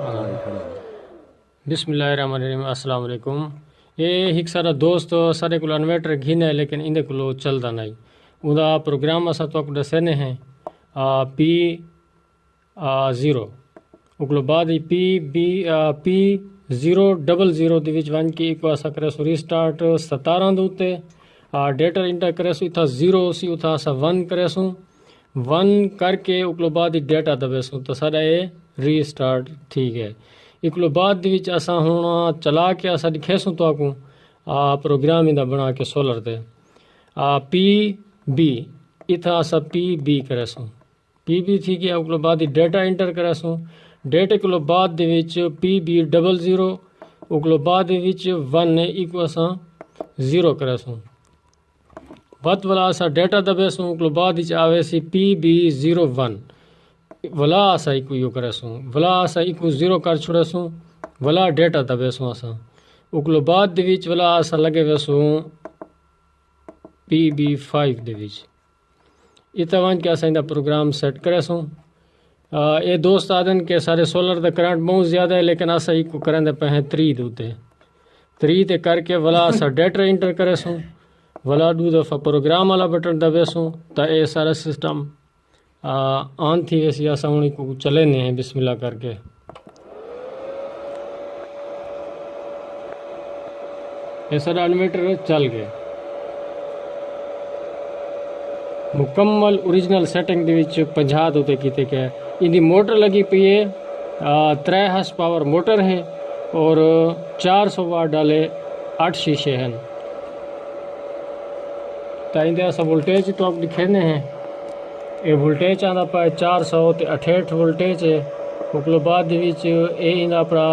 बिस्मिल्लाहिर्रहमानिर्रहीम अस्सलाम वालेकुम। ये एक सारा दोस्त सारे को इन्वर्टर घिन है लेकिन इंदे को चलता नहीं उदा प्रोग्राम असा तो दसने हैं पी 0 उकलो बाद पी 000 ਦੇ ਵਿੱਚ वन की एक असा करे सो रीस्टार्ट 17 ਦੇ ਉੱਤੇ डेटा इंटर करे सो इथा 0 सी उथा असा 1 करे सो 1 करके उकलो बाद ही डेटा दबे सो तो सारा ये रीस्टार्ट ठीक है। इकलो बाद विच असा हुण चला के असा दिखेसूँ तो आकू प्रोग्राम इंदा बना के सोलर ते पी बी इथा असा पी बी करेसूँ पी बी थी गया उकलो बाद डेटा इंटर करेसूँ डेटे को बाद पी बी 00 उकलो बाद 1 इको असा 0 करेसूँ वत वाला असा डेटा दबेसूँ उकलो बाद आवे सी पी बी 01 वला असा इको यो करेसूँ वला असा इको 0 कर छोड़ेसूँ वला डेटा दबेसूँ असा उकलो बाद वला असा लगे वेसूँ पी बी 5 दे विच इतना वन के असा इंदा प्रोग्राम सेट करेसूँ। ये दोस्त आदन के सारे सोलर दा करंट बहुत ज़्यादा है लेकिन असा इको करेंदे पे हैं 3 दे उत्ते 3 ते करके वला असा डेटा इंटर करेसूँ वला 2 दफ़ा प्रोग्राम वाला बटन दबेसूँ तो ये सारा सिस्टम ऑन थी वैसी असा उन्हीं को चले नहीं हैं बिस्मिल्लाह करके ये सारा इन्वर्टर चल गए मुकम्मल ओरिजिनल सेटिंग दे विच 50 होते किते के इंदी मोटर लगी पई है 3 हॉर्स पावर मोटर है और 400 वाट डाले 8 शीशे हैं तो इंदे असा वोल्टेज तो आप दिखेने हैं ये वोल्टेज आंदा पाए 468 वोल्टेज है उकलो बाद ये इंदा अपना